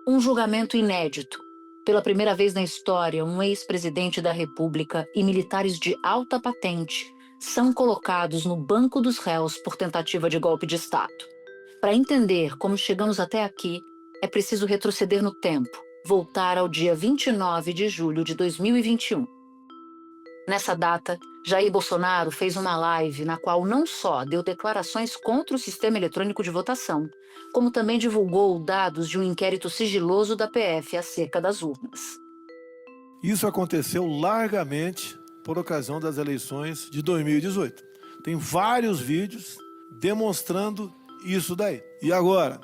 Um julgamento inédito. Pela primeira vez na história, um ex-presidente da República e militares de alta patente são colocados no banco dos réus por tentativa de golpe de Estado. Para entender como chegamos até aqui, é preciso retroceder no tempo, voltar ao dia 29 de julho de 2021. Nessa data, Jair Bolsonaro fez uma live na qual não só deu declarações contra o sistema eletrônico de votação, como também divulgou dados de um inquérito sigiloso da PF acerca das urnas. Isso aconteceu largamente por ocasião das eleições de 2018. Tem vários vídeos demonstrando isso daí. E agora,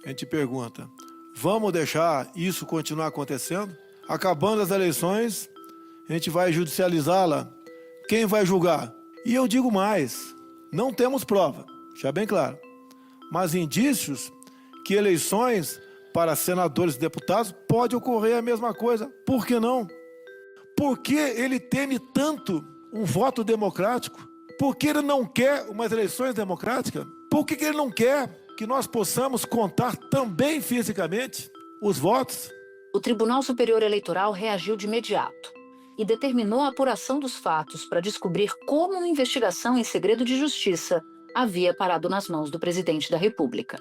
a gente pergunta, vamos deixar isso continuar acontecendo? Acabando as eleições, a gente vai judicializá-la? Quem vai julgar? E eu digo mais, não temos prova, já bem claro, mas indícios que eleições para senadores e deputados pode ocorrer a mesma coisa. Por que não? Por que ele teme tanto um voto democrático? Por que ele não quer umas eleições democráticas? Por que ele não quer que nós possamos contar também fisicamente os votos? O Tribunal Superior Eleitoral reagiu de imediato e determinou a apuração dos fatos para descobrir como uma investigação em segredo de justiça havia parado nas mãos do presidente da República.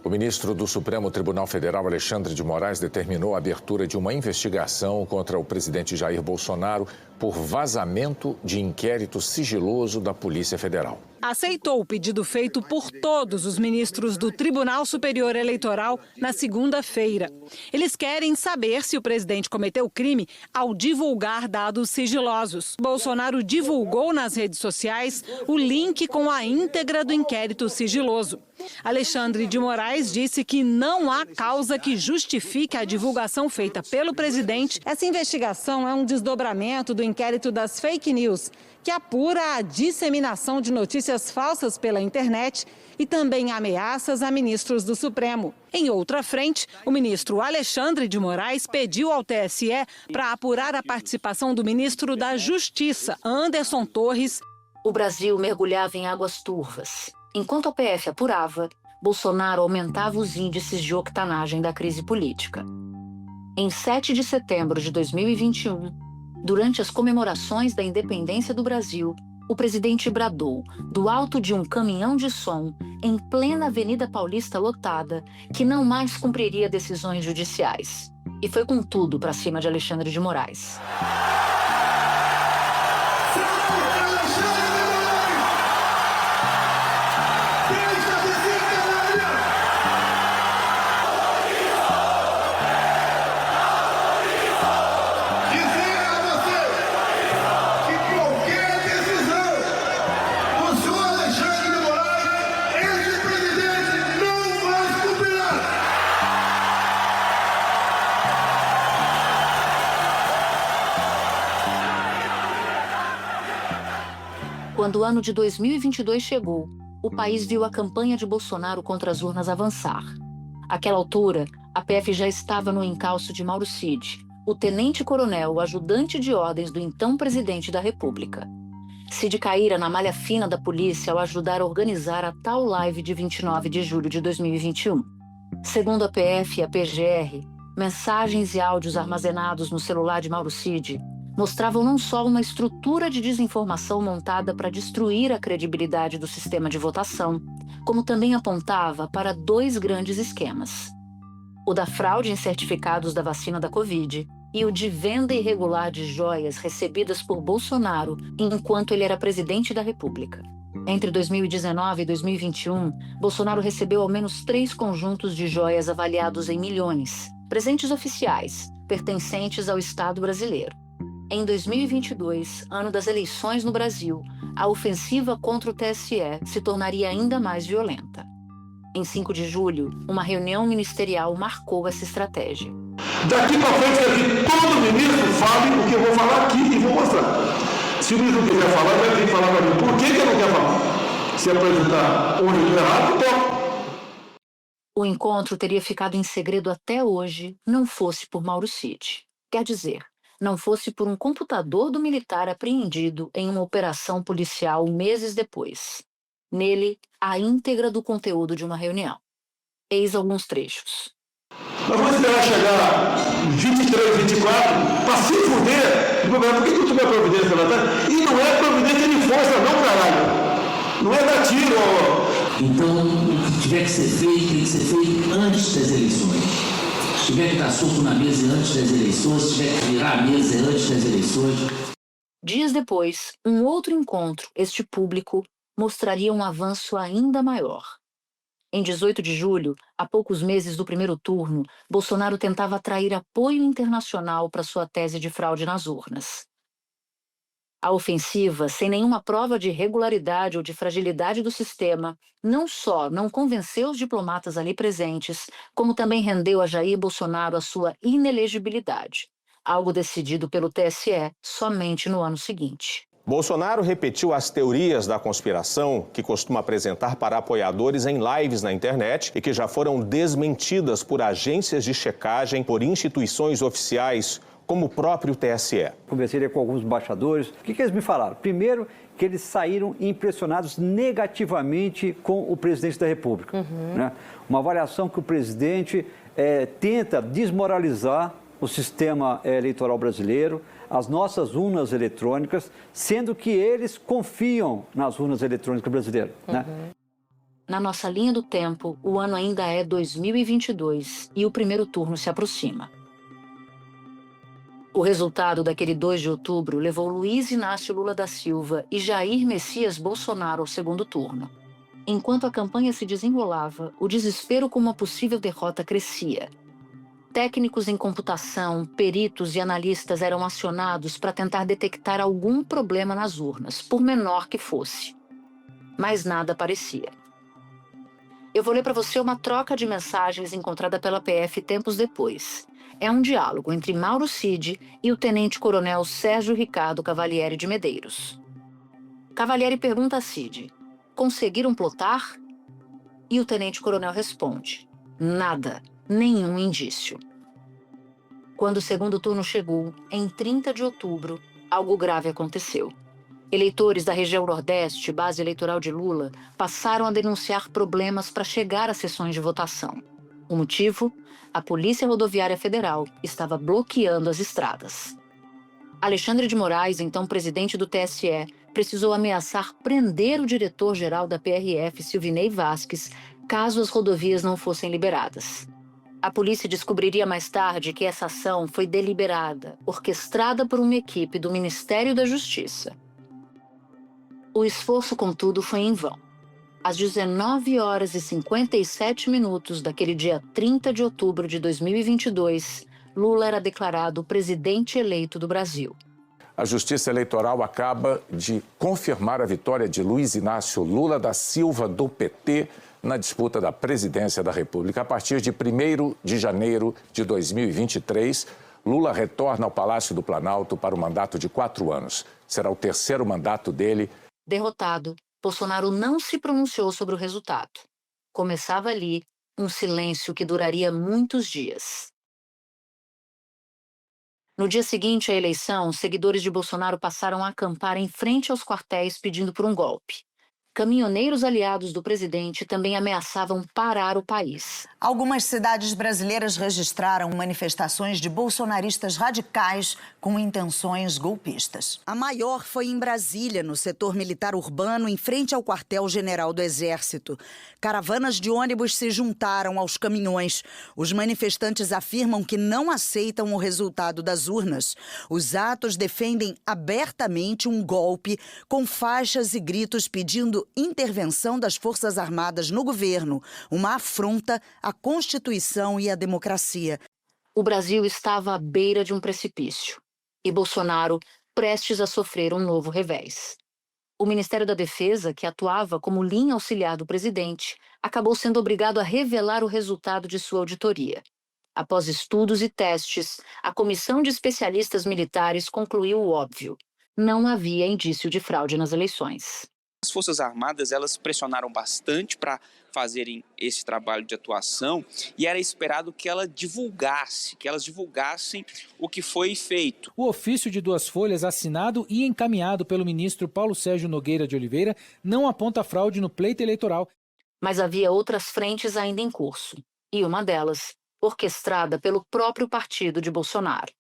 O ministro do Supremo Tribunal Federal, Alexandre de Moraes, determinou a abertura de uma investigação contra o presidente Jair Bolsonaro por vazamento de inquérito sigiloso da Polícia Federal. Aceitou o pedido feito por todos os ministros do Tribunal Superior Eleitoral na segunda-feira. Eles querem saber se o presidente cometeu crime ao divulgar dados sigilosos. Bolsonaro divulgou nas redes sociais o link com a íntegra do inquérito sigiloso. Alexandre de Moraes disse que não há causa que justifique a divulgação feita pelo presidente. Essa investigação é um desdobramento do inquérito das fake news, que apura a disseminação de notícias falsas pela internet e também ameaças a ministros do Supremo. Em outra frente, o ministro Alexandre de Moraes pediu ao TSE para apurar a participação do ministro da Justiça, Anderson Torres. O Brasil mergulhava em águas turvas. Enquanto a PF apurava, Bolsonaro aumentava os índices de octanagem da crise política. Em 7 de setembro de 2021, durante as comemorações da independência do Brasil, o presidente bradou, do alto de um caminhão de som, em plena Avenida Paulista lotada, que não mais cumpriria decisões judiciais. E foi com tudo para cima de Alexandre de Moraes. Quando o ano de 2022 chegou, o país viu a campanha de Bolsonaro contra as urnas avançar. Àquela altura, a PF já estava no encalço de Mauro Cid, o tenente-coronel, ajudante de ordens do então presidente da República. Cid caíra na malha fina da polícia ao ajudar a organizar a tal live de 29 de julho de 2021. Segundo a PF e a PGR, mensagens e áudios armazenados no celular de Mauro Cid mostravam não só uma estrutura de desinformação montada para destruir a credibilidade do sistema de votação, como também apontava para 2 grandes esquemas: o da fraude em certificados da vacina da Covid e o de venda irregular de joias recebidas por Bolsonaro enquanto ele era presidente da República. Entre 2019 e 2021, Bolsonaro recebeu ao menos 3 conjuntos de joias avaliados em milhões, presentes oficiais, pertencentes ao Estado brasileiro. Em 2022, ano das eleições no Brasil, a ofensiva contra o TSE se tornaria ainda mais violenta. Em 5 de julho, uma reunião ministerial marcou essa estratégia. Daqui para frente, quer que todo ministro fale o que eu vou falar aqui e vou mostrar. Se o ministro quiser falar, vai ter que falar para mim. Por que ele não quer falar? Se apresentar onde eu estou errado, então. O encontro teria ficado em segredo até hoje, não fosse por Mauro Cid. Quer dizer, não fosse por um computador do militar apreendido em uma operação policial meses depois. Nele, a íntegra do conteúdo de uma reunião. Eis alguns trechos. Nós vamos esperar chegar 23, 24, para se fuder. Por que não tomou providência lá atrás? E não é providência de força, não, caralho. Não é dar tiro, ó. Então, o que tiver que ser feito, tem que ser feito antes das eleições. Se tiver que dar soco na mesa antes das eleições, se tiver que virar a mesa antes das eleições. Dias depois, um outro encontro, este público, mostraria um avanço ainda maior. Em 18 de julho, a poucos meses do primeiro turno, Bolsonaro tentava atrair apoio internacional para sua tese de fraude nas urnas. A ofensiva, sem nenhuma prova de irregularidade ou de fragilidade do sistema, não só não convenceu os diplomatas ali presentes, como também rendeu a Jair Bolsonaro a sua inelegibilidade, algo decidido pelo TSE somente no ano seguinte. Bolsonaro repetiu as teorias da conspiração que costuma apresentar para apoiadores em lives na internet e que já foram desmentidas por agências de checagem, por instituições oficiais, como o próprio TSE. Conversei com alguns embaixadores. O que eles me falaram? Primeiro, que eles saíram impressionados negativamente com o presidente da República. Né? Uma avaliação que o presidente tenta desmoralizar o sistema eleitoral brasileiro, as nossas urnas eletrônicas, sendo que eles confiam nas urnas eletrônicas brasileiras. Né? Na nossa linha do tempo, o ano ainda é 2022 e o primeiro turno se aproxima. O resultado daquele 2 de outubro levou Luiz Inácio Lula da Silva e Jair Messias Bolsonaro ao segundo turno. Enquanto a campanha se desenrolava, o desespero com uma possível derrota crescia. Técnicos em computação, peritos e analistas eram acionados para tentar detectar algum problema nas urnas, por menor que fosse. Mas nada aparecia. Eu vou ler para você uma troca de mensagens encontrada pela PF tempos depois. É um diálogo entre Mauro Cid e o tenente-coronel Sérgio Ricardo Cavalieri de Medeiros. Cavalieri pergunta a Cid: conseguiram plotar? E o tenente-coronel responde: nada. Nenhum indício. Quando o segundo turno chegou, em 30 de outubro, algo grave aconteceu. Eleitores da região Nordeste, base eleitoral de Lula, passaram a denunciar problemas para chegar às sessões de votação. O motivo? A Polícia Rodoviária Federal estava bloqueando as estradas. Alexandre de Moraes, então presidente do TSE, precisou ameaçar prender o diretor-geral da PRF, Silvinei Vasquez, caso as rodovias não fossem liberadas. A polícia descobriria mais tarde que essa ação foi deliberada, orquestrada por uma equipe do Ministério da Justiça. O esforço, contudo, foi em vão. Às 19 horas e 57 minutos daquele dia 30 de outubro de 2022, Lula era declarado presidente eleito do Brasil. A Justiça Eleitoral acaba de confirmar a vitória de Luiz Inácio Lula da Silva, do PT, na disputa da presidência da República. A partir de 1º de janeiro de 2023, Lula retorna ao Palácio do Planalto para o mandato de 4 anos. Será o terceiro mandato dele. Derrotado, Bolsonaro não se pronunciou sobre o resultado. Começava ali um silêncio que duraria muitos dias. No dia seguinte à eleição, seguidores de Bolsonaro passaram a acampar em frente aos quartéis pedindo por um golpe. Caminhoneiros aliados do presidente também ameaçavam parar o país. Algumas cidades brasileiras registraram manifestações de bolsonaristas radicais com intenções golpistas. A maior foi em Brasília, no setor militar urbano, em frente ao quartel-general do Exército. Caravanas de ônibus se juntaram aos caminhões. Os manifestantes afirmam que não aceitam o resultado das urnas. Os atos defendem abertamente um golpe, com faixas e gritos pedindo intervenção das Forças Armadas no governo, uma afronta à Constituição e à democracia. O Brasil estava à beira de um precipício e Bolsonaro prestes a sofrer um novo revés. O Ministério da Defesa, que atuava como linha auxiliar do presidente, acabou sendo obrigado a revelar o resultado de sua auditoria. Após estudos e testes, a comissão de especialistas militares concluiu o óbvio: não havia indício de fraude nas eleições. As Forças Armadas, elas pressionaram bastante para fazerem esse trabalho de atuação e era esperado que elas divulgassem o que foi feito. O ofício de 2 folhas assinado e encaminhado pelo ministro Paulo Sérgio Nogueira de Oliveira não aponta fraude no pleito eleitoral. Mas havia outras frentes ainda em curso, e uma delas orquestrada pelo próprio partido de Bolsonaro.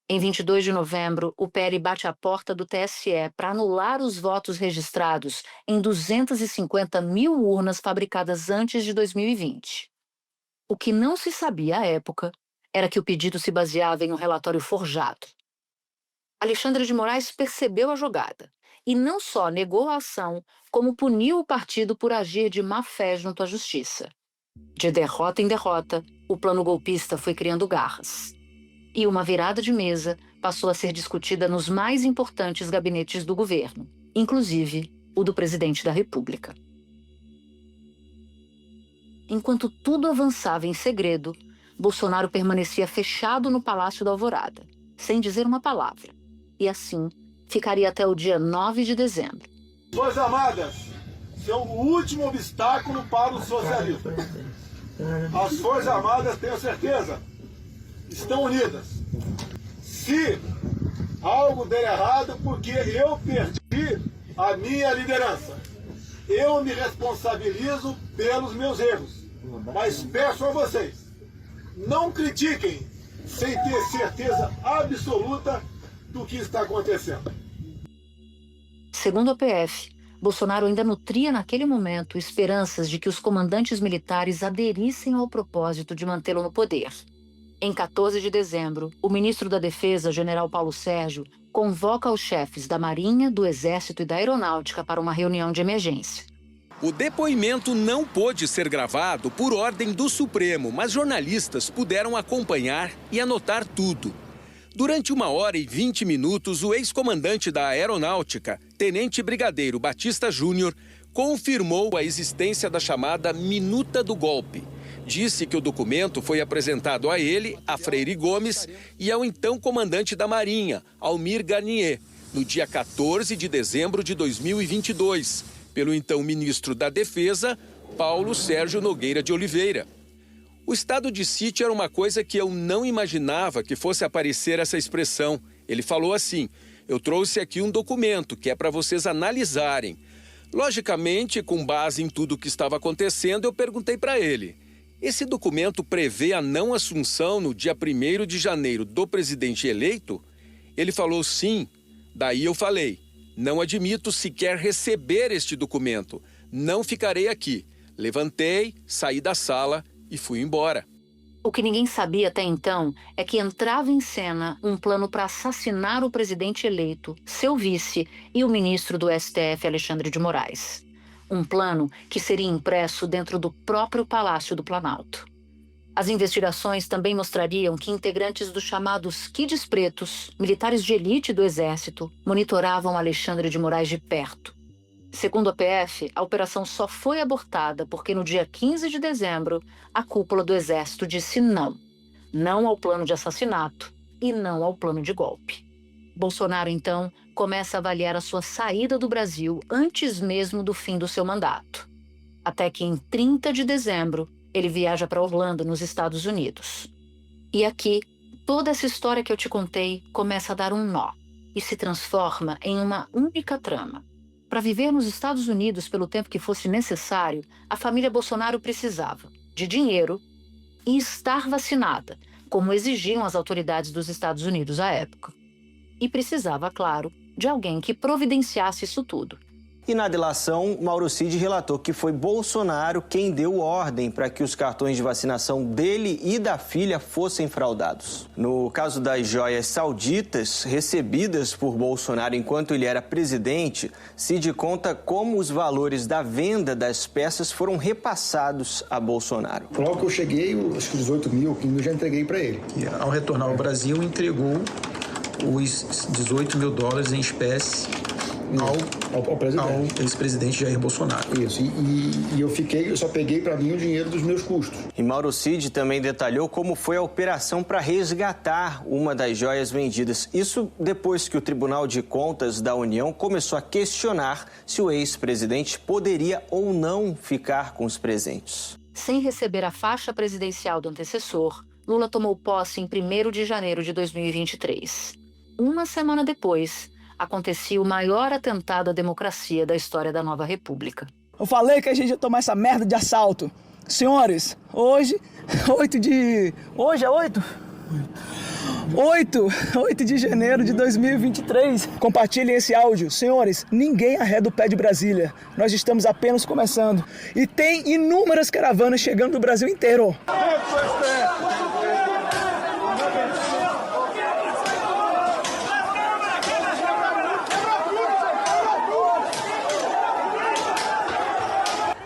Em 22 de novembro, o PL bate à porta do TSE para anular os votos registrados em 250 mil urnas fabricadas antes de 2020. O que não se sabia à época era que o pedido se baseava em um relatório forjado. Alexandre de Moraes percebeu a jogada e não só negou a ação, como puniu o partido por agir de má fé junto à justiça. De derrota em derrota, o plano golpista foi criando garras. E uma virada de mesa passou a ser discutida nos mais importantes gabinetes do governo, inclusive o do presidente da República. Enquanto tudo avançava em segredo, Bolsonaro permanecia fechado no Palácio da Alvorada, sem dizer uma palavra, e assim ficaria até o dia 9 de dezembro. Forças Armadas são o último obstáculo para o socialismo. As Forças Armadas, tenho certeza, estão unidas. Se algo der errado, porque eu perdi a minha liderança, eu me responsabilizo pelos meus erros. Mas peço a vocês, não critiquem sem ter certeza absoluta do que está acontecendo. Segundo a PF, Bolsonaro ainda nutria naquele momento esperanças de que os comandantes militares aderissem ao propósito de mantê-lo no poder. Em 14 de dezembro, o ministro da Defesa, general Paulo Sérgio, convoca os chefes da Marinha, do Exército e da Aeronáutica para uma reunião de emergência. O depoimento não pôde ser gravado por ordem do Supremo, mas jornalistas puderam acompanhar e anotar tudo. Durante 1h20, o ex-comandante da Aeronáutica, Tenente Brigadeiro Batista Júnior, confirmou a existência da chamada Minuta do Golpe. Disse que o documento foi apresentado a ele, a Freire Gomes e ao então comandante da Marinha, Almir Garnier, no dia 14 de dezembro de 2022, pelo então ministro da Defesa, Paulo Sérgio Nogueira de Oliveira. O estado de sítio era uma coisa que eu não imaginava que fosse aparecer essa expressão. Ele falou assim: eu trouxe aqui um documento que é para vocês analisarem. Logicamente, com base em tudo o que estava acontecendo, eu perguntei para ele: esse documento prevê a não assunção no dia 1º de janeiro do presidente eleito? Ele falou sim. Daí eu falei: não admito sequer receber este documento. Não ficarei aqui. Levantei, saí da sala e fui embora. O que ninguém sabia até então é que entrava em cena um plano para assassinar o presidente eleito, seu vice e o ministro do STF, Alexandre de Moraes. Um plano que seria impresso dentro do próprio Palácio do Planalto. As investigações também mostrariam que integrantes dos chamados Kids Pretos, militares de elite do Exército, monitoravam Alexandre de Moraes de perto. Segundo a PF, a operação só foi abortada porque no dia 15 de dezembro, a cúpula do Exército disse não. Não ao plano de assassinato e não ao plano de golpe. Bolsonaro, então, começa a avaliar a sua saída do Brasil antes mesmo do fim do seu mandato. Até que em 30 de dezembro, ele viaja para Orlando, nos Estados Unidos. E aqui, toda essa história que eu te contei começa a dar um nó e se transforma em uma única trama. Para viver nos Estados Unidos pelo tempo que fosse necessário, a família Bolsonaro precisava de dinheiro e estar vacinada, como exigiam as autoridades dos Estados Unidos à época. E precisava, claro, de alguém que providenciasse isso tudo. E na delação, Mauro Cid relatou que foi Bolsonaro quem deu ordem para que os cartões de vacinação dele e da filha fossem fraudados. No caso das joias sauditas recebidas por Bolsonaro enquanto ele era presidente, Cid conta como os valores da venda das peças foram repassados a Bolsonaro. Logo que eu cheguei, acho que 18 mil eu já entreguei para ele. E ao retornar ao Brasil, entregou os 18 mil dólares em espécie ao ex-presidente Jair Bolsonaro. Isso, e eu só peguei para mim o dinheiro dos meus custos. E Mauro Cid também detalhou como foi a operação para resgatar uma das joias vendidas. Isso depois que o Tribunal de Contas da União começou a questionar se o ex-presidente poderia ou não ficar com os presentes. Sem receber a faixa presidencial do antecessor, Lula tomou posse em 1º de janeiro de 2023. Uma semana depois, acontecia o maior atentado à democracia da história da nova república. Eu falei que a gente ia tomar essa merda de assalto. Senhores, hoje é 8 de janeiro de 2023. Compartilhem esse áudio. Senhores, ninguém arreda o pé de Brasília. Nós estamos apenas começando. E tem inúmeras caravanas chegando do Brasil inteiro.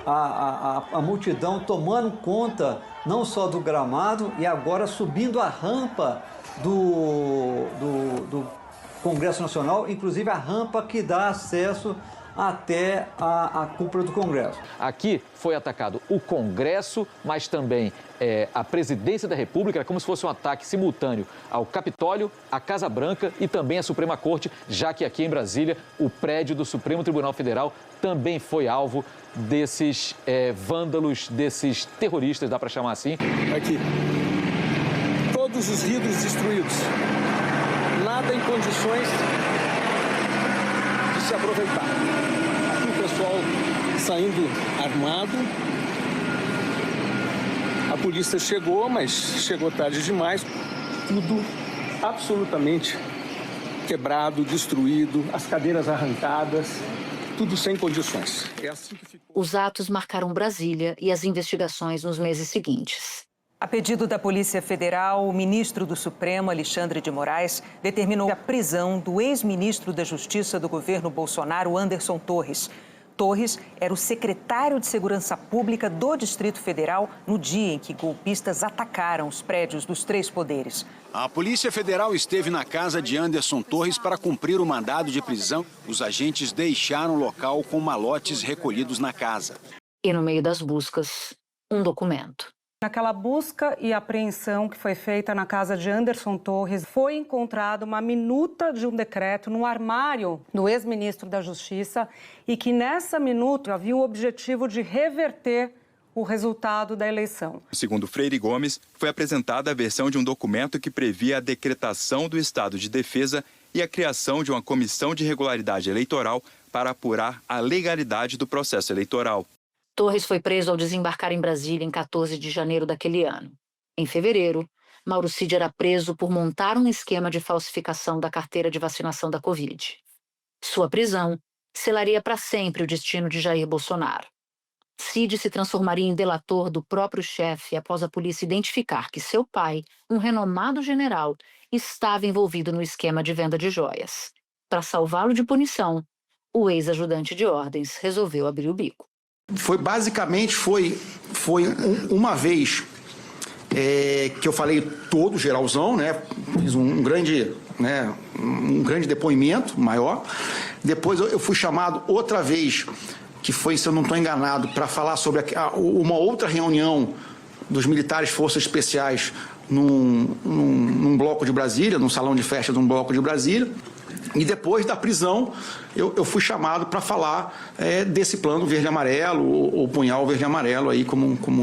A multidão tomando conta não só do gramado e agora subindo a rampa do Congresso Nacional, inclusive a rampa que dá acesso até a cúpula do Congresso. Aqui foi atacado o Congresso, mas também a Presidência da República, como se fosse um ataque simultâneo ao Capitólio, à Casa Branca e também à Suprema Corte, já que aqui em Brasília o prédio do Supremo Tribunal Federal também foi alvo desses vândalos, desses terroristas, dá para chamar assim. Aqui, todos os vidros destruídos, nada em condições de se aproveitar. Aqui o pessoal saindo armado. A polícia chegou, mas chegou tarde demais. Tudo absolutamente quebrado, destruído, as cadeiras arrancadas. Tudo sem condições. É assim que ficou. Os atos marcaram Brasília e as investigações nos meses seguintes. A pedido da Polícia Federal, o ministro do Supremo, Alexandre de Moraes, determinou a prisão do ex-ministro da Justiça do governo Bolsonaro, Anderson Torres. Torres era o secretário de Segurança Pública do Distrito Federal no dia em que golpistas atacaram os prédios dos três poderes. A Polícia Federal esteve na casa de Anderson Torres para cumprir o mandado de prisão. Os agentes deixaram o local com malotes recolhidos na casa. E no meio das buscas, um documento. Naquela busca e apreensão que foi feita na casa de Anderson Torres, foi encontrada uma minuta de um decreto no armário do ex-ministro da Justiça e que nessa minuta havia o objetivo de reverter o resultado da eleição. Segundo Freire Gomes, foi apresentada a versão de um documento que previa a decretação do estado de defesa e a criação de uma comissão de regularidade eleitoral para apurar a legalidade do processo eleitoral. Torres foi preso ao desembarcar em Brasília em 14 de janeiro daquele ano. Em fevereiro, Mauro Cid era preso por montar um esquema de falsificação da carteira de vacinação da Covid. Sua prisão selaria para sempre o destino de Jair Bolsonaro. Cid se transformaria em delator do próprio chefe após a polícia identificar que seu pai, um renomado general, estava envolvido no esquema de venda de joias. Para salvá-lo de punição, o ex-ajudante de ordens resolveu abrir o bico. Foi uma vez que eu falei todo geralzão, né? Fiz um grande depoimento maior. Depois eu fui chamado outra vez, que foi, se eu não estou enganado, para falar sobre uma outra reunião dos militares Forças Especiais num bloco de Brasília, num salão de festa de um bloco de Brasília. E depois da prisão, eu fui chamado para falar desse plano verde-amarelo, ou punhal verde-amarelo aí,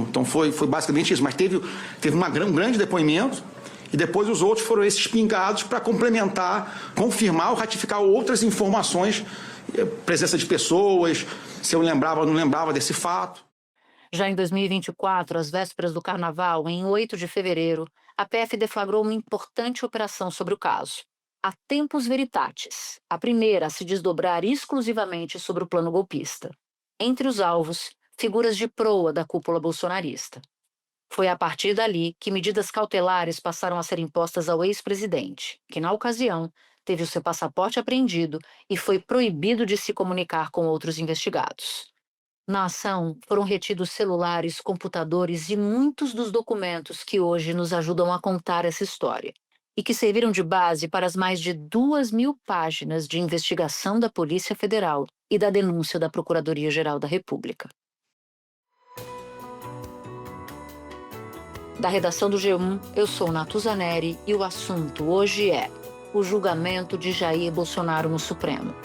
então foi basicamente isso. Mas teve um grande depoimento, e depois os outros foram esses pingados para complementar, confirmar ou ratificar outras informações, presença de pessoas, se eu lembrava ou não lembrava desse fato. Já em 2024, às vésperas do Carnaval, em 8 de fevereiro, a PF deflagrou uma importante operação sobre o caso. A Tempus Veritatis, a primeira a se desdobrar exclusivamente sobre o plano golpista. Entre os alvos, figuras de proa da cúpula bolsonarista. Foi a partir dali que medidas cautelares passaram a ser impostas ao ex-presidente, que na ocasião teve o seu passaporte apreendido e foi proibido de se comunicar com outros investigados. Na ação, foram retidos celulares, computadores e muitos dos documentos que hoje nos ajudam a contar essa história, e que serviram de base para as mais de 2.000 páginas de investigação da Polícia Federal e da denúncia da Procuradoria-Geral da República. Da redação do G1, eu sou Natuza Neri e o assunto hoje é o julgamento de Jair Bolsonaro no Supremo.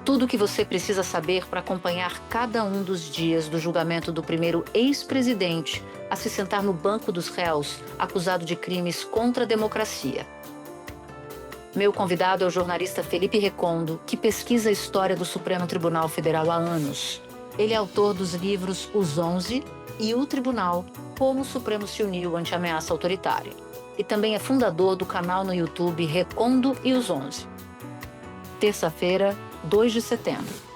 Tudo o que você precisa saber para acompanhar cada um dos dias do julgamento do primeiro ex-presidente a se sentar no banco dos réus, acusado de crimes contra a democracia. Meu convidado é o jornalista Felipe Recondo, que pesquisa a história do Supremo Tribunal Federal há anos. Ele é autor dos livros Os 11, e o tribunal, como o Supremo se uniu ante a ameaça autoritária. E também é fundador do canal no YouTube Recondo e os 11. Terça-feira, 2 de setembro.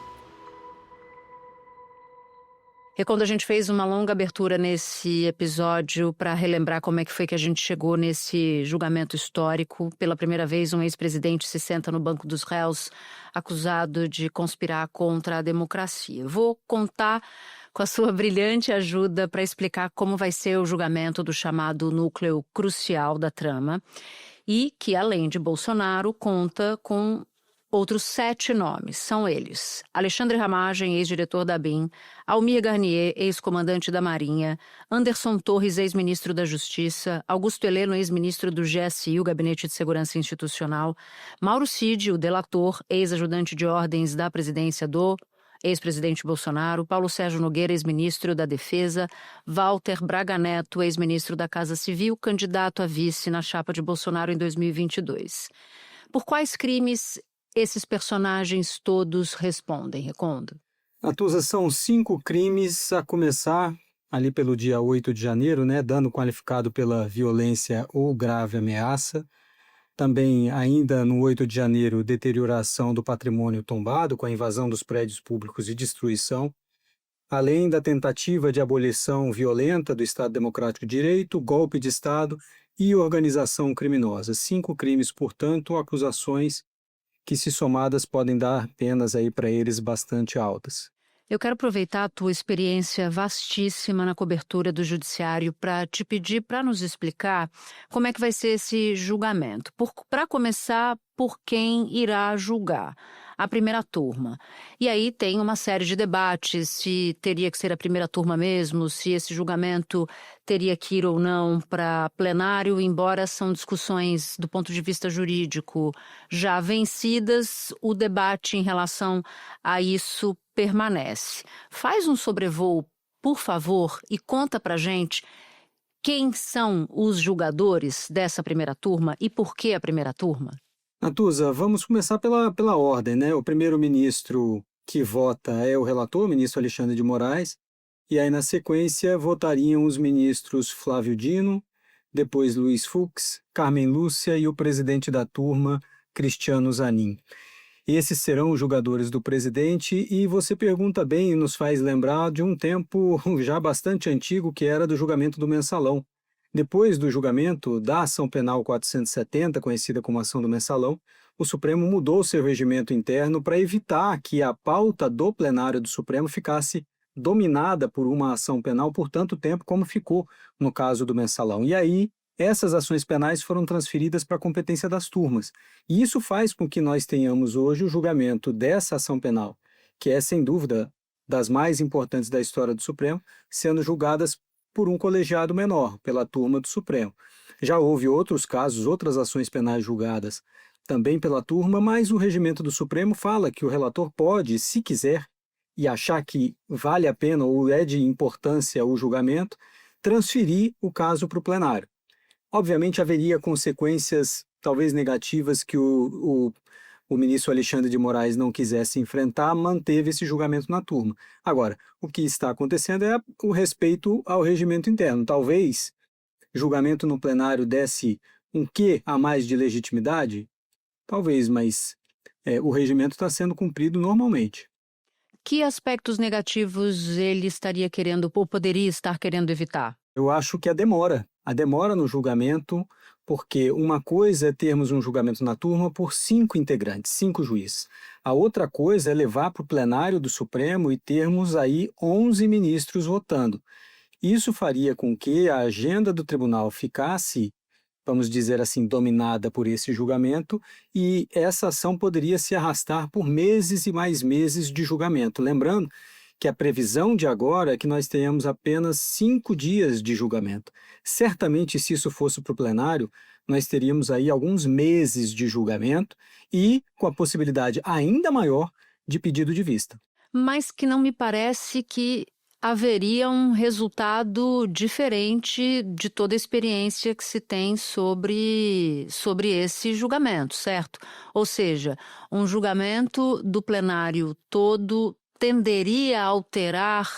E quando a gente fez uma longa abertura nesse episódio para relembrar como é que foi que a gente chegou nesse julgamento histórico. Pela primeira vez, um ex-presidente se senta no banco dos réus acusado de conspirar contra a democracia. Vou contar com a sua brilhante ajuda para explicar como vai ser o julgamento do chamado núcleo crucial da trama e que, além de Bolsonaro, conta com outros 7 nomes. São eles: Alexandre Ramagem, ex-diretor da ABIN, Almir Garnier, ex-comandante da Marinha, Anderson Torres, ex-ministro da Justiça, Augusto Heleno, ex-ministro do GSI, o Gabinete de Segurança Institucional, Mauro Cid, o delator, ex-ajudante de ordens da presidência do ex-presidente Bolsonaro, Paulo Sérgio Nogueira, ex-ministro da Defesa, Walter Braga Neto, ex-ministro da Casa Civil, candidato a vice na chapa de Bolsonaro em 2022. Por quais crimes esses personagens todos respondem, Recondo? Natuza, são 5 crimes, a começar ali pelo dia 8 de janeiro, né? Dano qualificado pela violência ou grave ameaça. Também, ainda no 8 de janeiro, deterioração do patrimônio tombado, com a invasão dos prédios públicos e destruição. Além da tentativa de abolição violenta do Estado Democrático de Direito, golpe de Estado e organização criminosa. 5 crimes, portanto, acusações que, se somadas, podem dar penas aí para eles bastante altas. Eu quero aproveitar a tua experiência vastíssima na cobertura do judiciário para te pedir para nos explicar como é que vai ser esse julgamento. Para começar, por quem irá julgar? A primeira turma. E aí tem uma série de debates, se teria que ser a primeira turma mesmo, se esse julgamento teria que ir ou não para plenário, embora são discussões do ponto de vista jurídico já vencidas, o debate em relação a isso permanece. Faz um sobrevoo, por favor, e conta pra gente quem são os julgadores dessa primeira turma e por que a primeira turma. Natuza, vamos começar pela ordem, né? O primeiro-ministro que vota é o relator, o ministro Alexandre de Moraes, e aí na sequência votariam os ministros Flávio Dino, depois Luiz Fux, Carmen Lúcia e o presidente da turma, Cristiano Zanin. Esses serão os julgadores do presidente e você pergunta bem e nos faz lembrar de um tempo já bastante antigo que era do julgamento do Mensalão. Depois do julgamento da Ação Penal 470, conhecida como Ação do Mensalão, o Supremo mudou seu regimento interno para evitar que a pauta do plenário do Supremo ficasse dominada por uma ação penal por tanto tempo como ficou no caso do Mensalão. E aí, essas ações penais foram transferidas para a competência das turmas. E isso faz com que nós tenhamos hoje o julgamento dessa ação penal, que é, sem dúvida, das mais importantes da história do Supremo, sendo julgadas por um colegiado menor, pela turma do Supremo. Já houve outros casos, outras ações penais julgadas também pela turma, mas o regimento do Supremo fala que o relator pode, se quiser, e achar que vale a pena ou é de importância o julgamento, transferir o caso para o plenário. Obviamente haveria consequências talvez negativas que o ministro Alexandre de Moraes não quisesse enfrentar, manteve esse julgamento na turma. Agora, o que está acontecendo é o respeito ao regimento interno. Talvez julgamento no plenário desse um quê a mais de legitimidade? Talvez, mas o regimento está sendo cumprido normalmente. Que aspectos negativos ele estaria querendo ou poderia estar querendo evitar? Eu acho que a demora no julgamento, porque uma coisa é termos um julgamento na turma por 5 integrantes, 5 juízes. A outra coisa é levar para o plenário do Supremo e termos aí 11 ministros votando. Isso faria com que a agenda do tribunal ficasse, vamos dizer assim, dominada por esse julgamento e essa ação poderia se arrastar por meses e mais meses de julgamento. Lembrando que a previsão de agora é que nós tenhamos apenas 5 dias de julgamento. Certamente, se isso fosse para o plenário, nós teríamos aí alguns meses de julgamento e com a possibilidade ainda maior de pedido de vista. Mas que não me parece que haveria um resultado diferente de toda a experiência que se tem sobre esse julgamento, certo? Ou seja, um julgamento do plenário todo tenderia a alterar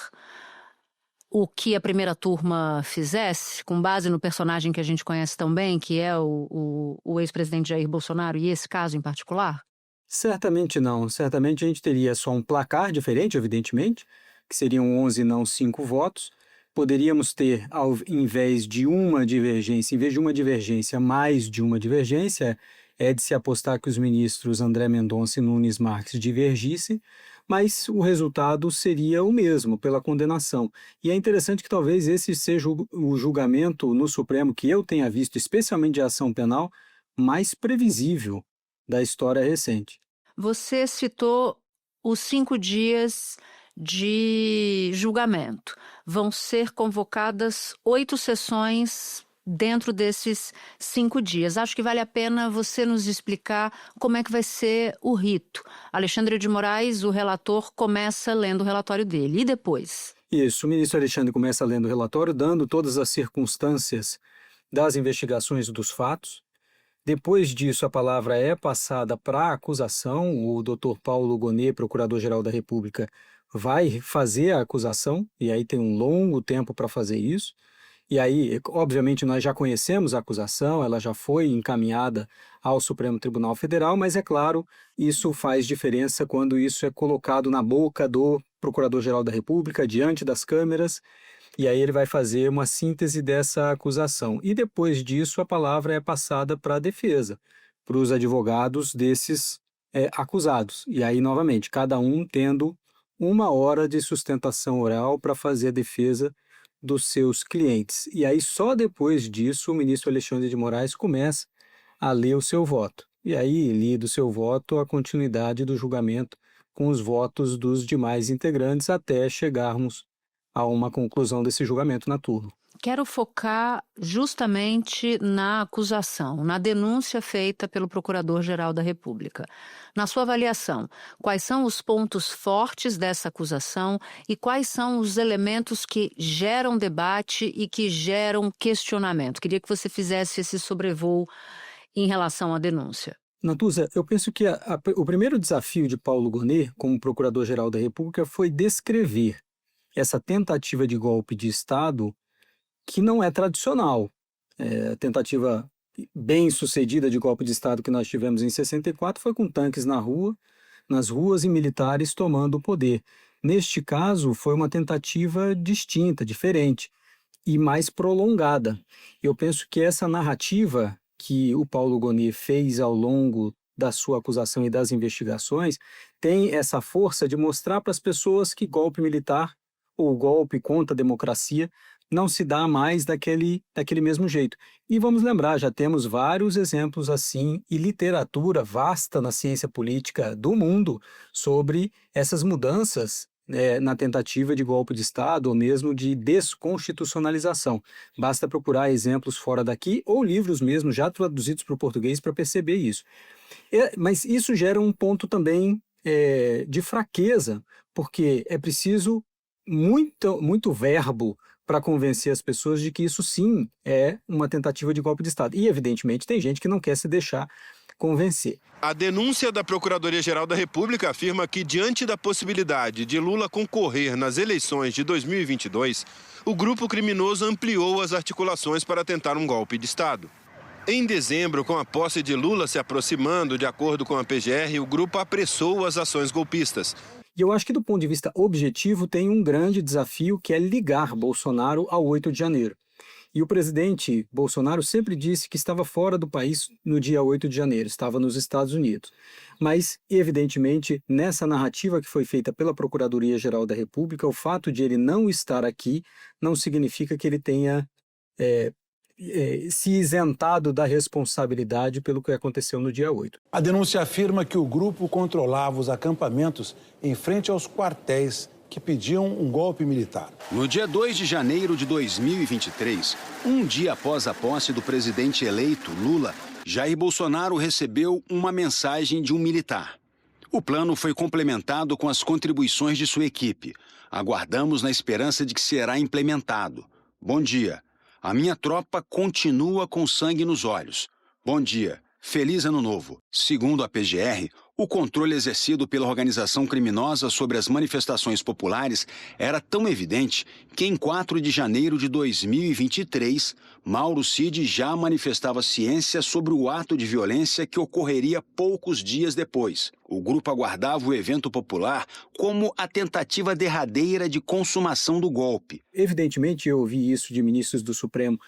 o que a primeira turma fizesse, com base no personagem que a gente conhece tão bem, que é o ex-presidente Jair Bolsonaro, e esse caso em particular? Certamente não. Certamente a gente teria só um placar diferente, evidentemente, que seriam 11 não 5 votos. Poderíamos ter, ao invés de uma divergência, mais de uma divergência, é de se apostar que os ministros André Mendonça e Nunes Marques divergissem, mas o resultado seria o mesmo, pela condenação. E é interessante que talvez esse seja o julgamento no Supremo que eu tenha visto, especialmente de ação penal, mais previsível da história recente. Você citou os 5 dias de julgamento. Vão ser convocadas 8 sessões dentro desses 5 dias. Acho que vale a pena você nos explicar como é que vai ser o rito. Alexandre de Moraes, o relator, começa lendo o relatório dele. E depois? Isso, o ministro Alexandre começa lendo o relatório, dando todas as circunstâncias das investigações dos fatos. Depois disso, a palavra é passada para a acusação. O doutor Paulo Gonet, procurador-geral da República, vai fazer a acusação, e aí tem um longo tempo para fazer isso. E aí, obviamente, nós já conhecemos a acusação, ela já foi encaminhada ao Supremo Tribunal Federal, mas é claro, isso faz diferença quando isso é colocado na boca do Procurador-Geral da República, diante das câmeras, e aí ele vai fazer uma síntese dessa acusação. E depois disso, a palavra é passada para a defesa, para os advogados desses acusados. E aí, novamente, cada um tendo 1 hora de sustentação oral para fazer a defesa dos seus clientes. E aí, só depois disso, o ministro Alexandre de Moraes começa a ler o seu voto. E aí, lido o seu voto, a continuidade do julgamento com os votos dos demais integrantes até chegarmos a uma conclusão desse julgamento na turma. Quero focar justamente na acusação, na denúncia feita pelo Procurador-Geral da República. Na sua avaliação, quais são os pontos fortes dessa acusação e quais são os elementos que geram debate e que geram questionamento? Queria que você fizesse esse sobrevoo em relação à denúncia. Natuza, eu penso que o primeiro desafio de Paulo Gonet, como Procurador-Geral da República, foi descrever essa tentativa de golpe de Estado que não é tradicional. A tentativa bem sucedida de golpe de Estado que nós tivemos em 64 foi com tanques nas ruas e militares tomando o poder. Neste caso, foi uma tentativa distinta, diferente e mais prolongada. Eu penso que essa narrativa que o Paulo Gonet fez ao longo da sua acusação e das investigações tem essa força de mostrar para as pessoas que golpe militar ou golpe contra a democracia não se dá mais daquele mesmo jeito. E vamos lembrar, já temos vários exemplos assim e literatura vasta na ciência política do mundo sobre essas mudanças na tentativa de golpe de Estado ou mesmo de desconstitucionalização. Basta procurar exemplos fora daqui ou livros mesmo já traduzidos para o português para perceber isso. Mas isso gera um ponto também de fraqueza, porque é preciso muito verbo para convencer as pessoas de que isso sim é uma tentativa de golpe de Estado. E, evidentemente, tem gente que não quer se deixar convencer. A denúncia da Procuradoria-Geral da República afirma que, diante da possibilidade de Lula concorrer nas eleições de 2022, o grupo criminoso ampliou as articulações para tentar um golpe de Estado. Em dezembro, com a posse de Lula se aproximando, de acordo com a PGR, o grupo apressou as ações golpistas. E eu acho que, do ponto de vista objetivo, tem um grande desafio que é ligar Bolsonaro ao 8 de janeiro. E o presidente Bolsonaro sempre disse que estava fora do país no dia 8 de janeiro, estava nos Estados Unidos. Mas, evidentemente, nessa narrativa que foi feita pela Procuradoria-Geral da República, o fato de ele não estar aqui não significa que ele tenha se isentado da responsabilidade pelo que aconteceu no dia 8. A denúncia afirma que o grupo controlava os acampamentos em frente aos quartéis que pediam um golpe militar. No dia 2 de janeiro de 2023, um dia após a posse do presidente eleito, Lula, Jair Bolsonaro recebeu uma mensagem de um militar. O plano foi complementado com as contribuições de sua equipe. Aguardamos na esperança de que será implementado. Bom dia. A minha tropa continua com sangue nos olhos. Bom dia. Feliz Ano Novo. Segundo a PGR, O controle exercido pela organização criminosa sobre as manifestações populares era tão evidente que, em 4 de janeiro de 2023, Mauro Cid já manifestava ciência sobre o ato de violência que ocorreria poucos dias depois. O grupo aguardava o evento popular como a tentativa derradeira de consumação do golpe. Evidentemente, eu ouvi isso de ministros do Supremo,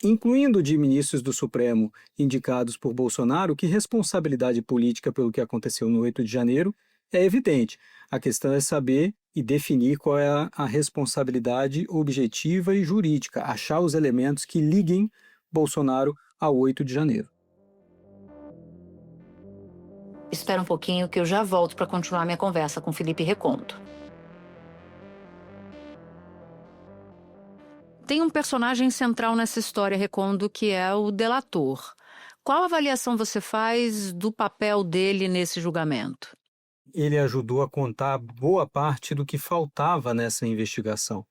incluindo de ministros do Supremo indicados por Bolsonaro, que responsabilidade política pelo que aconteceu no 8 de janeiro é evidente. A questão é saber e definir qual é a responsabilidade objetiva e jurídica, achar os elementos que liguem Bolsonaro ao 8 de janeiro. Espera um pouquinho que eu já volto para continuar minha conversa com Felipe Recondo. Tem um personagem central nessa história, Recondo, que é o delator. Qual avaliação você faz do papel dele nesse julgamento? Ele ajudou a contar boa parte do que faltava nessa investigação,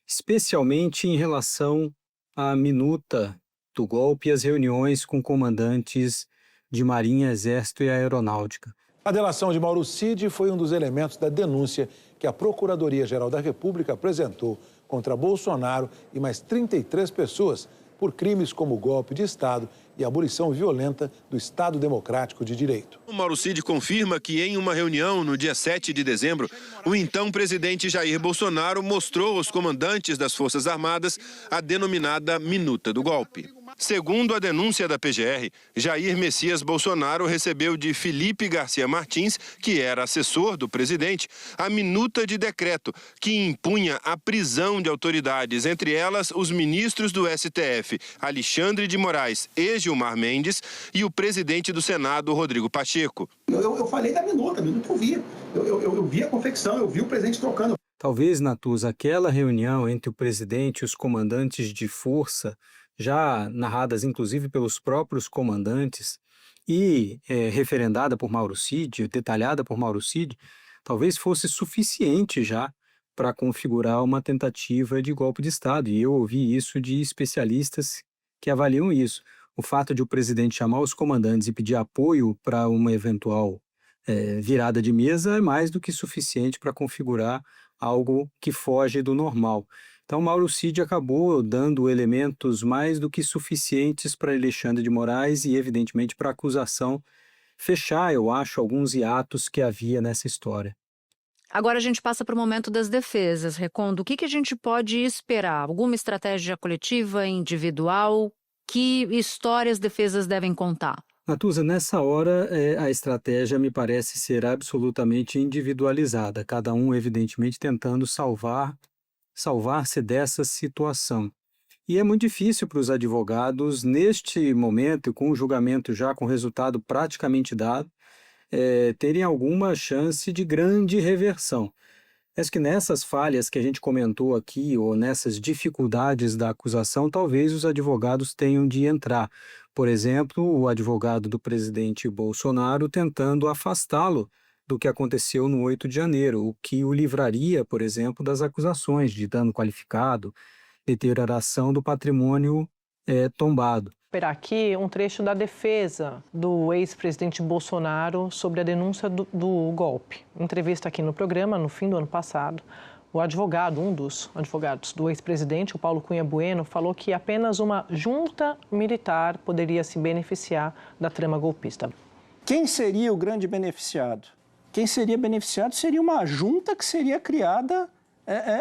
especialmente em relação à minuta do golpe e as reuniões com comandantes de Marinha, Exército e Aeronáutica. A delação de Mauro Cid foi um dos elementos da denúncia que a Procuradoria-Geral da República apresentou contra Bolsonaro e mais 33 pessoas por crimes como golpe de Estado e abolição violenta do Estado Democrático de Direito. O Mauro Cid confirma que em uma reunião no dia 7 de dezembro, o então presidente Jair Bolsonaro mostrou aos comandantes das Forças Armadas a denominada minuta do golpe. Segundo a denúncia da PGR, Jair Messias Bolsonaro recebeu de Felipe Garcia Martins, que era assessor do presidente, a minuta de decreto que impunha a prisão de autoridades, entre elas os ministros do STF, Alexandre de Moraes e Gilmar Mendes, e o presidente do Senado, Rodrigo Pacheco. Eu falei da minuta eu vi. Eu vi a confecção, eu vi o presidente trocando. Talvez, Natuza, aquela reunião entre o presidente e os comandantes de força, já narradas inclusive pelos próprios comandantes e referendada por Mauro Cid, detalhada por Mauro Cid, talvez fosse suficiente já para configurar uma tentativa de golpe de Estado. E eu ouvi isso de especialistas que avaliam isso. O fato de o presidente chamar os comandantes e pedir apoio para uma eventual virada de mesa é mais do que suficiente para configurar algo que foge do normal. Então, Mauro Cid acabou dando elementos mais do que suficientes para Alexandre de Moraes e, evidentemente, para a acusação fechar, eu acho, alguns hiatos que havia nessa história. Agora a gente passa para o momento das defesas. Recondo, o que a gente pode esperar? Alguma estratégia coletiva, individual? Que histórias as defesas devem contar? Natuza, nessa hora a estratégia me parece ser absolutamente individualizada, cada um, evidentemente, tentando salvar-se dessa situação. E é muito difícil para os advogados, neste momento, com o julgamento já com resultado praticamente dado, terem alguma chance de grande reversão. Acho que nessas falhas que a gente comentou aqui, ou nessas dificuldades da acusação, talvez os advogados tenham de entrar. Por exemplo, o advogado do presidente Bolsonaro tentando afastá-lo do que aconteceu no 8 de janeiro, o que o livraria, por exemplo, das acusações de dano qualificado, deterioração do patrimônio tombado. Esperar aqui um trecho da defesa do ex-presidente Bolsonaro sobre a denúncia do golpe. Entrevista aqui no programa, no fim do ano passado, o advogado, um dos advogados do ex-presidente, o Paulo Cunha Bueno, falou que apenas uma junta militar poderia se beneficiar da trama golpista. Quem seria o grande beneficiado? Quem seria beneficiado seria uma junta que seria criada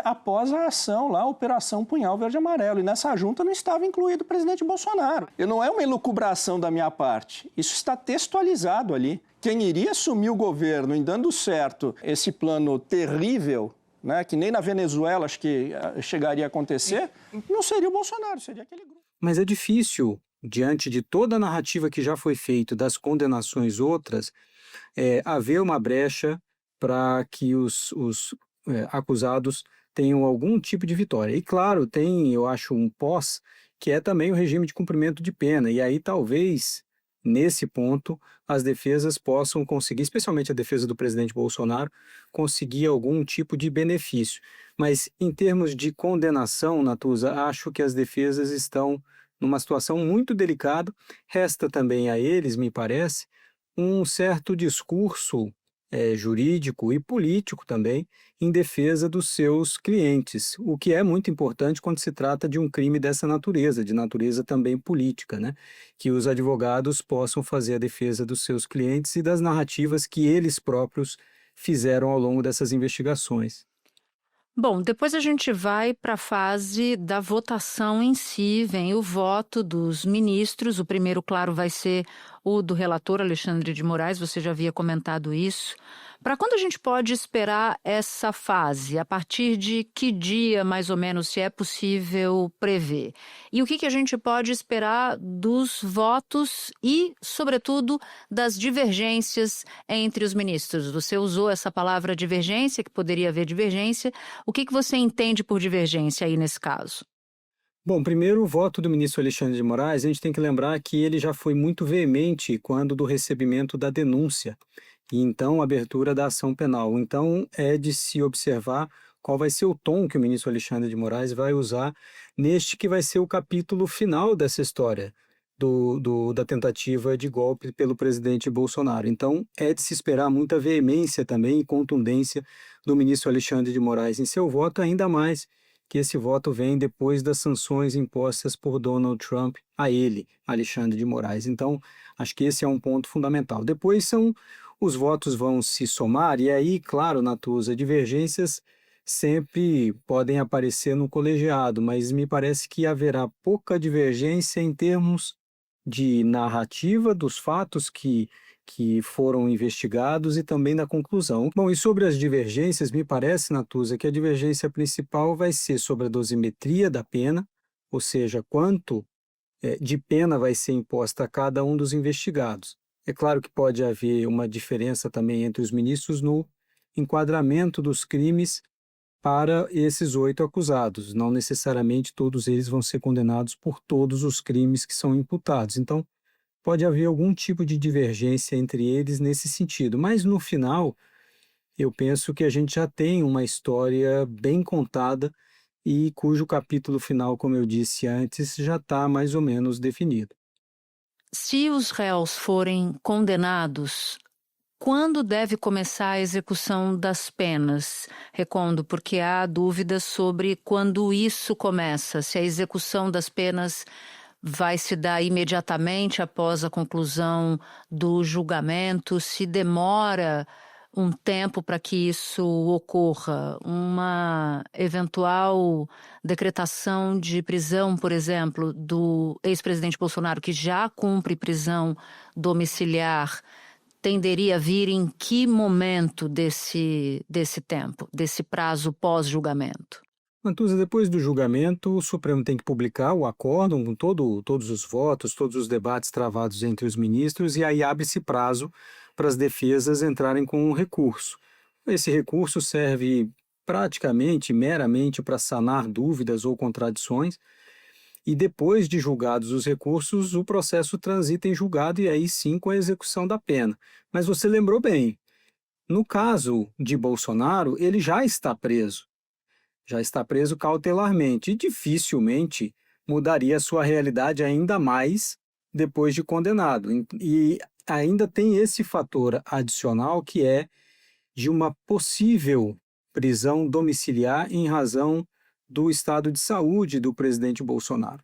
após a ação lá, a Operação Punhal Verde e Amarelo. E nessa junta não estava incluído o presidente Bolsonaro. E não é uma elucubração da minha parte. Isso está textualizado ali. Quem iria assumir o governo em dando certo esse plano terrível, né, que nem na Venezuela acho que chegaria a acontecer, não seria o Bolsonaro, seria aquele grupo. Mas é difícil, diante de toda a narrativa que já foi feita, das condenações outras, haver uma brecha para que os acusados tenham algum tipo de vitória. E claro, tem, eu acho, um pós, que é também o regime de cumprimento de pena. E aí talvez, nesse ponto, as defesas possam conseguir, especialmente a defesa do presidente Bolsonaro, conseguir algum tipo de benefício. Mas em termos de condenação, Natuza, acho que as defesas estão numa situação muito delicada. Resta também a eles, me parece, um certo discurso jurídico e político também em defesa dos seus clientes, o que é muito importante quando se trata de um crime dessa natureza, de natureza também política, né? Que os advogados possam fazer a defesa dos seus clientes e das narrativas que eles próprios fizeram ao longo dessas investigações. Bom, depois a gente vai para a fase da votação em si, vem o voto dos ministros. O primeiro, claro, vai ser o do relator Alexandre de Moraes, você já havia comentado isso. Para quando a gente pode esperar essa fase? A partir de que dia, mais ou menos, se é possível prever? E o que a gente pode esperar dos votos e, sobretudo, das divergências entre os ministros? Você usou essa palavra divergência, que poderia haver divergência. O que você entende por divergência aí nesse caso? Bom, primeiro, o voto do ministro Alexandre de Moraes, a gente tem que lembrar que ele já foi muito veemente quando do recebimento da denúncia e então a abertura da ação penal. Então, é de se observar qual vai ser o tom que o ministro Alexandre de Moraes vai usar neste que vai ser o capítulo final dessa história da tentativa de golpe pelo presidente Bolsonaro. Então, é de se esperar muita veemência também e contundência do ministro Alexandre de Moraes em seu voto, ainda mais que esse voto vem depois das sanções impostas por Donald Trump a ele, Alexandre de Moraes. Então, acho que esse é um ponto fundamental. Depois os votos vão se somar e aí, claro, Natuza, divergências sempre podem aparecer no colegiado, mas me parece que haverá pouca divergência em termos de narrativa dos fatos que foram investigados e também da conclusão. Bom, e sobre as divergências, me parece, Natuza, que a divergência principal vai ser sobre a dosimetria da pena, ou seja, quanto de pena vai ser imposta a cada um dos investigados. É claro que pode haver uma diferença também entre os ministros no enquadramento dos crimes para esses 8 acusados. Não necessariamente todos eles vão ser condenados por todos os crimes que são imputados. Então, pode haver algum tipo de divergência entre eles nesse sentido. Mas, no final, eu penso que a gente já tem uma história bem contada e cujo capítulo final, como eu disse antes, já está mais ou menos definido. Se os réus forem condenados, quando deve começar a execução das penas? Recondo, porque há dúvidas sobre quando isso começa, se a execução das penas vai se dar imediatamente após a conclusão do julgamento, se demora um tempo para que isso ocorra, uma eventual decretação de prisão, por exemplo, do ex-presidente Bolsonaro, que já cumpre prisão domiciliar, tenderia a vir em que momento desse tempo, desse prazo pós-julgamento? Natuza, depois do julgamento, o Supremo tem que publicar o acórdão com todos os votos, todos os debates travados entre os ministros, e aí abre-se prazo para as defesas entrarem com um recurso. Esse recurso serve praticamente, meramente, para sanar dúvidas ou contradições, e depois de julgados os recursos, o processo transita em julgado e aí sim com a execução da pena. Mas você lembrou bem, no caso de Bolsonaro, ele já está preso cautelarmente e dificilmente mudaria a sua realidade ainda mais depois de condenado. E ainda tem esse fator adicional que é de uma possível prisão domiciliar em razão do estado de saúde do presidente Bolsonaro.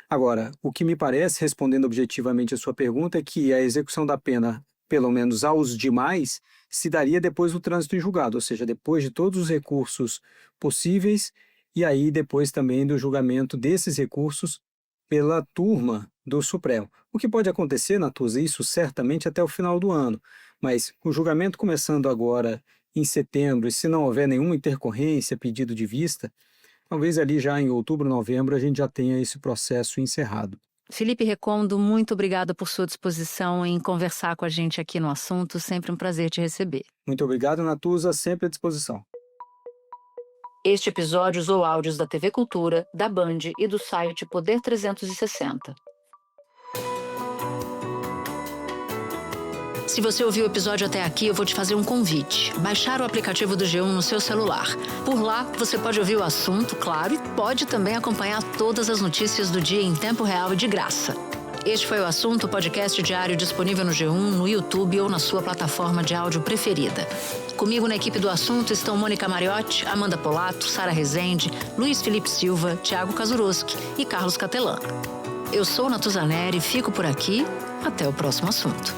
Agora, o que me parece, respondendo objetivamente a sua pergunta, é que a execução da pena, pelo menos aos demais, se daria depois do trânsito em julgado, ou seja, depois de todos os recursos possíveis e aí depois também do julgamento desses recursos pela turma do Supremo. O que pode acontecer, Natuza, isso certamente até o final do ano, mas o julgamento começando agora em setembro e se não houver nenhuma intercorrência, pedido de vista, talvez ali já em outubro, novembro, a gente já tenha esse processo encerrado. Felipe Recondo, muito obrigada por sua disposição em conversar com a gente aqui no assunto. Sempre um prazer te receber. Muito obrigado, Natuza, sempre à disposição. Este episódio usou áudios da TV Cultura, da Band e do site Poder 360. Se você ouviu o episódio até aqui, eu vou te fazer um convite. Baixar o aplicativo do G1 no seu celular. Por lá, você pode ouvir o assunto, claro, e pode também acompanhar todas as notícias do dia em tempo real e de graça. Este foi o Assunto, podcast diário disponível no G1, no YouTube ou na sua plataforma de áudio preferida. Comigo na equipe do Assunto estão Mônica Mariotti, Amanda Polato, Sara Rezende, Luiz Felipe Silva, Thiago Kazuroski e Carlos Catelan. Eu sou Natuzaneri, fico por aqui. Até o próximo assunto.